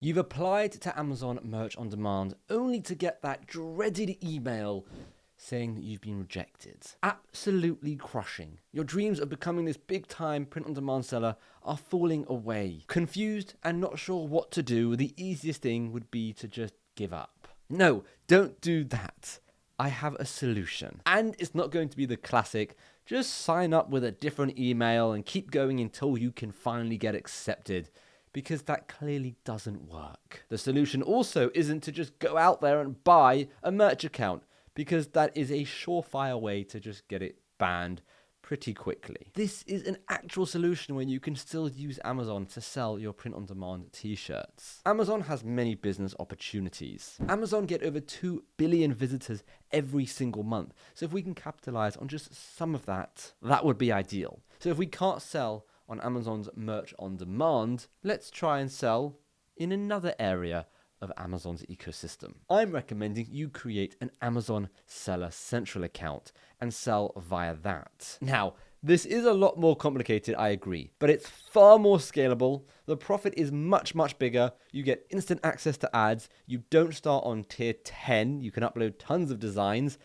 You've applied to Amazon Merch on Demand only to get that dreaded email saying that you've been rejected. Absolutely crushing. Your dreams of becoming this big-time print-on-demand seller are falling away. Confused and not sure what to do, the easiest thing would be to just give up. No, don't do that. I have a solution. And it's not going to be the classic, just sign up with a different email and keep going until you can finally get accepted, because that clearly doesn't work. The solution also isn't to just go out there and buy a merch account, because that is a surefire way to just get it banned pretty quickly. This is an actual solution where you can still use Amazon to sell your print-on-demand t-shirts. Amazon has many business opportunities. Amazon get over 2 billion visitors every single month. So if we can capitalize on just some of that, that would be ideal. So if we can't sell on Amazon's Merch on Demand, let's try and sell in another area of Amazon's ecosystem. I'm recommending you create an Amazon Seller Central account and sell via that. Now, this is a lot more complicated, I agree, but it's far more scalable. The profit is much, much bigger. You get instant access to ads. You don't start on tier 10. You can upload tons of designs.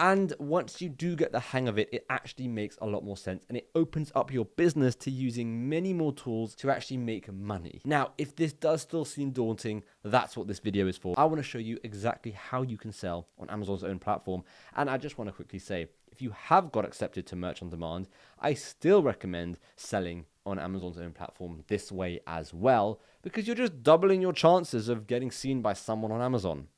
And once you do get the hang of it, it actually makes a lot more sense, and it opens up your business to using many more tools to actually make money. Now, if this does still seem daunting, that's what this video is for. I want to show you exactly how you can sell on Amazon's own platform. And I just want to quickly say, if you have got accepted to Merch on Demand, I still recommend selling on Amazon's own platform this way as well, because you're just doubling your chances of getting seen by someone on Amazon.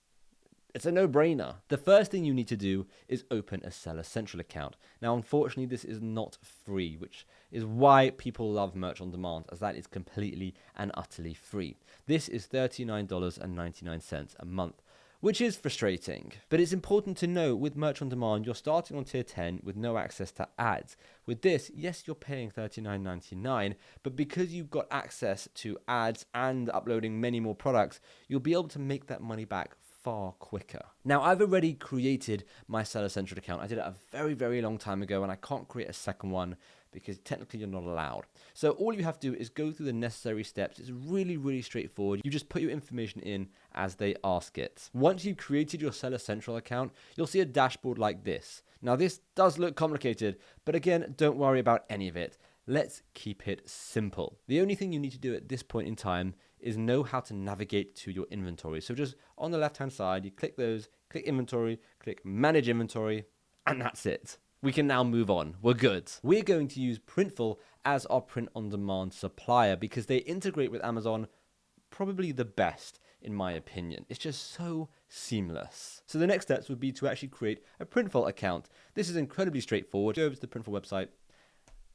It's a no-brainer. The first thing you need to do is open a Seller Central account. Now, unfortunately, this is not free, which is why people love Merch on Demand, as that is completely and utterly free. This is $39.99 a month, which is frustrating. But it's important to know with Merch on Demand, you're starting on tier 10 with no access to ads. With this, yes, you're paying $39.99, but because you've got access to ads and uploading many more products, you'll be able to make that money back far quicker. Now, I've already created my Seller Central account. I did it a very, very long time ago, and I can't create a second one because technically you're not allowed. So all you have to do is go through the necessary steps. It's really, really straightforward. You just put your information in as they ask it. Once you've created your Seller Central account, you'll see a dashboard like this. Now, this does look complicated, but again, don't worry about any of it. Let's keep it simple. The only thing you need to do at this point in time is know how to navigate to your inventory. So just on the left-hand side, you click those, click inventory, click manage inventory, and that's it. We can now move on. We're good. We're going to use Printful as our print-on-demand supplier because they integrate with Amazon probably the best, in my opinion. It's just so seamless. So the next steps would be to actually create a Printful account. This is incredibly straightforward. Go over to the Printful website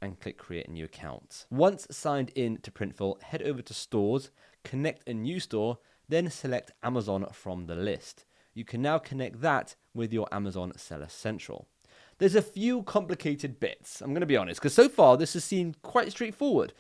and click create a new account. Once signed in to Printful, head over to stores, connect a new store, then select Amazon from the list. You can now connect that with your Amazon Seller Central. There's a few complicated bits, I'm going to be honest, because so far this has seemed quite straightforward,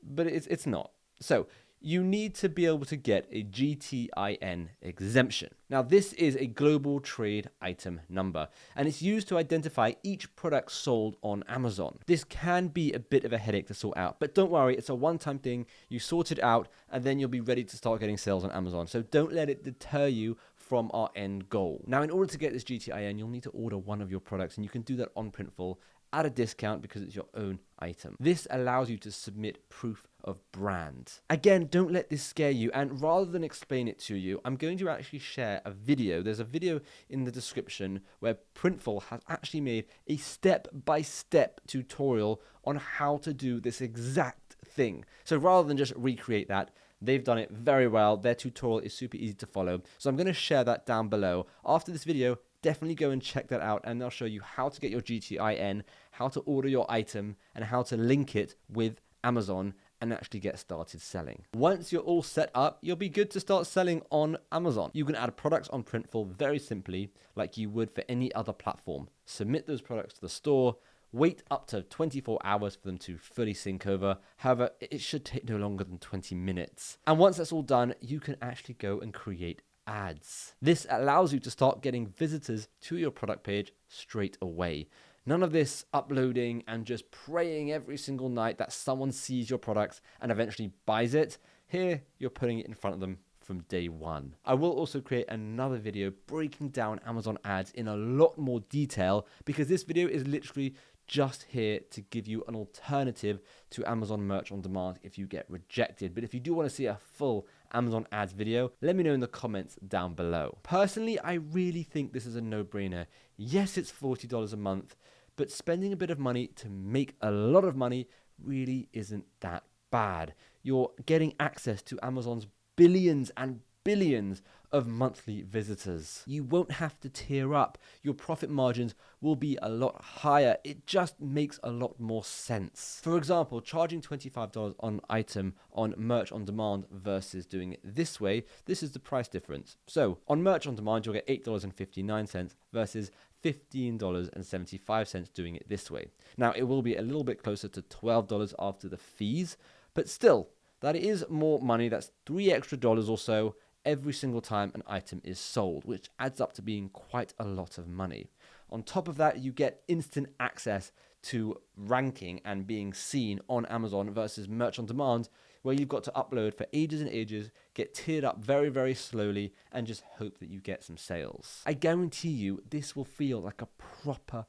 but it's not. So you need to be able to get a GTIN exemption. Now, this is a global trade item number, and it's used to identify each product sold on Amazon. This can be a bit of a headache to sort out, but don't worry, it's a one-time thing. You sort it out, and then you'll be ready to start getting sales on Amazon. So don't let it deter you from our end goal. Now, in order to get this GTIN, you'll need to order one of your products, and you can do that on Printful at a discount because it's your own item. This allows you to submit proof of brand. Again, don't let this scare you, and rather than explain it to you, I'm going to actually share a video. There's a video in the description where Printful has actually made a step-by-step tutorial on how to do this exact thing. So rather than just recreate that, they've done it very well. Their tutorial is super easy to follow. So I'm going to share that down below. After this video, definitely go and check that out, and they'll show you how to get your GTIN, how to order your item, and how to link it with Amazon and actually get started selling. Once you're all set up, you'll be good to start selling on Amazon. You can add products on Printful very simply, like you would for any other platform. Submit those products to the store, wait up to 24 hours for them to fully sync over. However, it should take no longer than 20 minutes. And once that's all done, you can actually go and create ads. This allows you to start getting visitors to your product page straight away. None of this uploading and just praying every single night that someone sees your products and eventually buys it. Here, you're putting it in front of them from day one. I will also create another video breaking down Amazon ads in a lot more detail, because this video is literally just here to give you an alternative to Amazon Merch on Demand if you get rejected. But if you do want to see a full Amazon ads video, let me know in the comments down below. Personally, I really think this is a no-brainer. Yes, it's $40 a month, but spending a bit of money to make a lot of money really isn't that bad. You're getting access to Amazon's billions and billions of monthly visitors. You won't have to tier up. Your profit margins will be a lot higher. It just makes a lot more sense. For example, charging $25 on item on Merch on Demand versus doing it this way, this is the price difference. So on Merch on Demand, you'll get $8.59 versus $15.75 doing it this way. Now, it will be a little bit closer to $12 after the fees, but still, that is more money. That's $3 extra or so every single time an item is sold, which adds up to being quite a lot of money. On top of that, you get instant access to ranking and being seen on Amazon versus Merch on Demand, where you've got to upload for ages and ages, get tiered up very, very slowly, and just hope that you get some sales. I guarantee you this will feel like a proper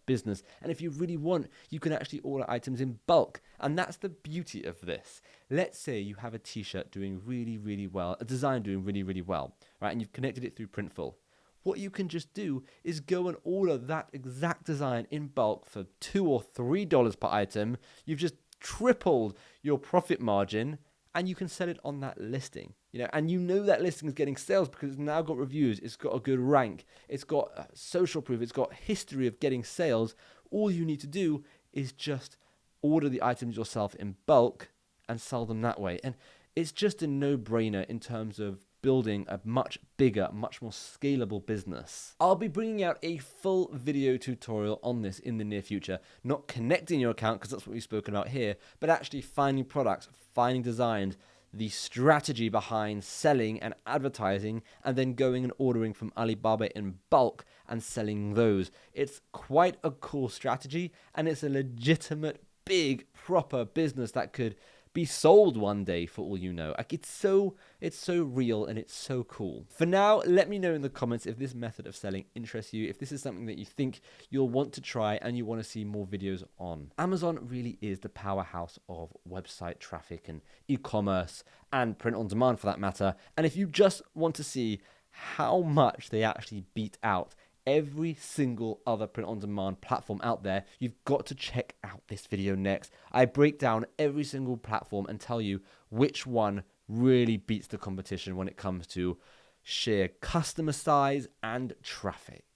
business, and if you really want, you can actually order items in bulk, and that's the beauty of this. Let's say you have a t-shirt doing really well, a design doing really well, right, and you've connected it through Printful. What you can just do is go and order that exact design in bulk for $2 or $3 per item. You've just tripled your profit margin, and you can sell it on that listing, and that listing is getting sales because it's now got reviews, it's got a good rank, it's got social proof, it's got history of getting sales. All you need to do is just order the items yourself in bulk and sell them that way. And it's just a no-brainer in terms of building a much bigger, much more scalable business. I'll be bringing out a full video tutorial on this in the near future, not connecting your account because that's what we've spoken about here, but actually finding products, finding designs, the strategy behind selling and advertising, and then going and ordering from Alibaba in bulk and selling those. It's quite a cool strategy, and it's a legitimate, big, proper business that could be sold one day for all you know. Like, it's so real and it's so cool. For now, let me know in the comments if this method of selling interests you, if this is something that you think you'll want to try and you want to see more videos on. Amazon really is the powerhouse of website traffic and e-commerce and print on demand for that matter. And if you just want to see how much they actually beat out every single other print-on-demand platform out there, you've got to check out this video next. I break down every single platform and tell you which one really beats the competition when it comes to sheer customer size and traffic.